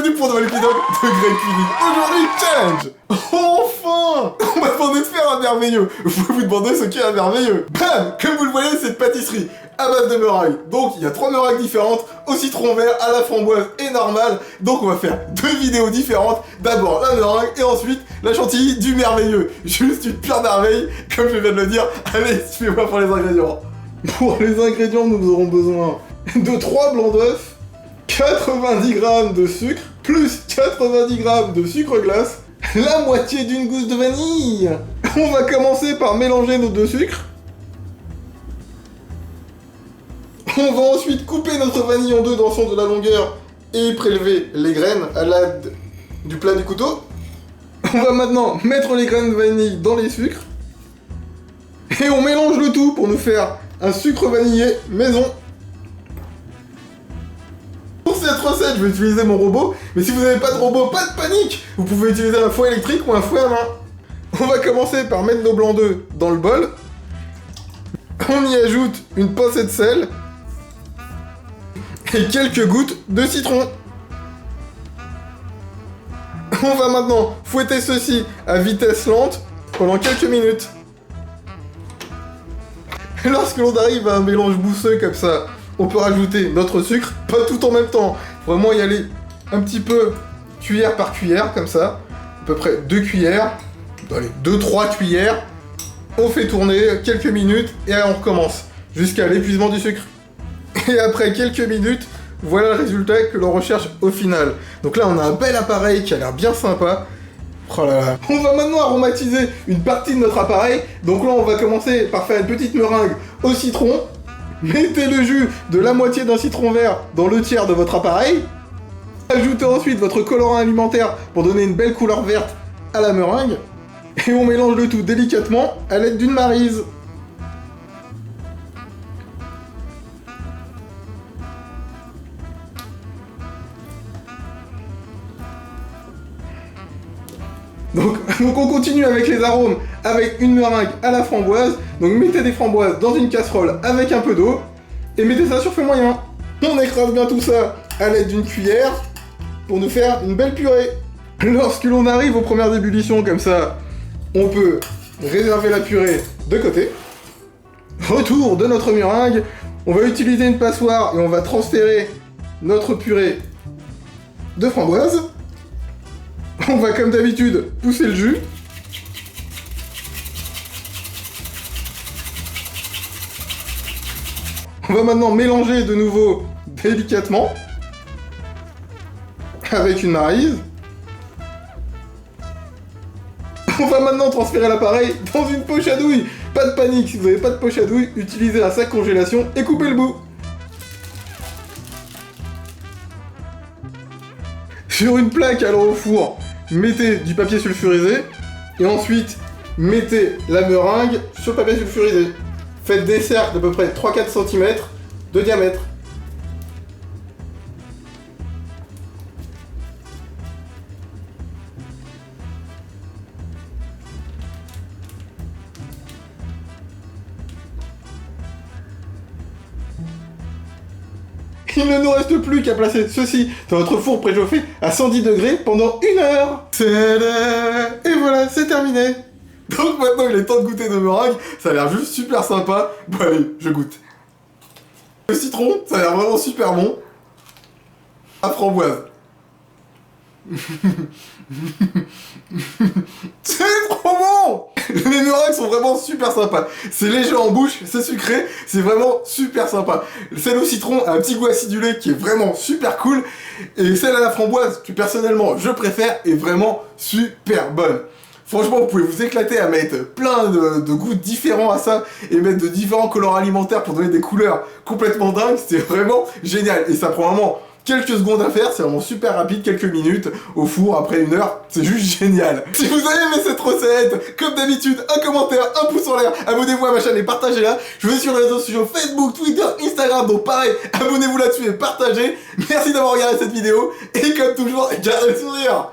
bienvenue pour un nouvel épisode de Greg Cuisine. Aujourd'hui, challenge. Enfin, on m'a demandé de faire un merveilleux. Vous pouvez vous demander ce qu'est un merveilleux. Bam, comme vous le voyez, c'est une pâtisserie à base de meringues. Donc, il y a 3 meringues différentes, au citron vert, à la framboise et normale. Donc, on va faire 2 vidéos différentes. D'abord la meringue et ensuite la chantilly du merveilleux. Juste une pure merveille, comme je viens de le dire. Allez, suivez-moi pour les ingrédients. Pour les ingrédients, nous aurons besoin de 3 blancs d'œufs, 90 g de sucre, plus 90 g de sucre glace, la moitié d'une gousse de vanille. On va commencer par mélanger nos 2 sucres. On va ensuite couper notre vanille en 2 dans le sens de la longueur et prélever les graines à l'aide du plat du couteau. On va maintenant mettre les graines de vanille dans les sucres. Et on mélange le tout pour nous faire un sucre vanillé maison. Pour cette recette, je vais utiliser mon robot, mais si vous n'avez pas de robot, pas de panique. Vous pouvez utiliser un fouet électrique ou un fouet à main. On va commencer par mettre nos blancs d'œufs dans le bol. On y ajoute une pincée de sel et quelques gouttes de citron. On va maintenant fouetter ceci à vitesse lente pendant quelques minutes. Lorsque l'on arrive à un mélange mousseux comme ça, on peut rajouter notre sucre, pas tout en même temps. Vraiment y aller un petit peu cuillère par cuillère, comme ça. À peu près 2 cuillères. Allez, 2-3 cuillères. On fait tourner quelques minutes et on recommence. Jusqu'à l'épuisement du sucre. Et après quelques minutes, voilà le résultat que l'on recherche au final. Donc là, on a un bel appareil qui a l'air bien sympa. Oh là là. On va maintenant aromatiser une partie de notre appareil. Donc là, on va commencer par faire une petite meringue au citron. Mettez le jus de la moitié d'un citron vert dans le tiers de votre appareil. Ajoutez ensuite votre colorant alimentaire pour donner une belle couleur verte à la meringue. Et on mélange le tout délicatement à l'aide d'une maryse. Donc on continue avec les arômes, avec une meringue à la framboise. Donc mettez des framboises dans une casserole avec un peu d'eau et mettez ça sur feu moyen. On écrase bien tout ça à l'aide d'une cuillère pour nous faire une belle purée. Lorsque l'on arrive aux premières ébullitions comme ça, on peut réserver la purée de côté. Retour de notre meringue, on va utiliser une passoire et on va transférer notre purée de framboise. On va comme d'habitude pousser le jus. On va maintenant mélanger de nouveau délicatement avec une maryse. On va maintenant transférer l'appareil dans une poche à douille. Pas de panique, si vous n'avez pas de poche à douille, utilisez un sac congélation et coupez le bout. Sur une plaque allant au four, mettez du papier sulfurisé et ensuite mettez la meringue sur le papier sulfurisé. Faites des cercles d'à peu près 3-4 cm de diamètre. Il ne nous reste plus qu'à placer ceci dans notre four préchauffé à 110 degrés pendant 1 heure. Et voilà, c'est terminé. Donc maintenant il est temps de goûter nos meringues. Ça a l'air juste super sympa. Bon allez, je goûte. Le citron, ça a l'air vraiment super bon. La framboise. C'est trop bon. Les meringues sont vraiment super sympas. C'est léger en bouche, c'est sucré, c'est vraiment super sympa. Celle au citron a un petit goût acidulé qui est vraiment super cool. Et celle à la framboise, que personnellement je préfère, est vraiment super bonne. Franchement, vous pouvez vous éclater à mettre plein de goûts différents à ça et mettre de différents colorants alimentaires pour donner des couleurs complètement dingues. C'est vraiment génial. Et ça prend vraiment quelques secondes à faire, c'est vraiment super rapide, quelques minutes au four après 1 heure, c'est juste génial. Si vous avez aimé cette recette, comme d'habitude, un commentaire, un pouce en l'air, abonnez-vous à ma chaîne et partagez-la. Je vais sur les réseaux sociaux Facebook, Twitter, Instagram, donc pareil, abonnez-vous là-dessus et partagez. Merci d'avoir regardé cette vidéo et comme toujours, gardez le sourire.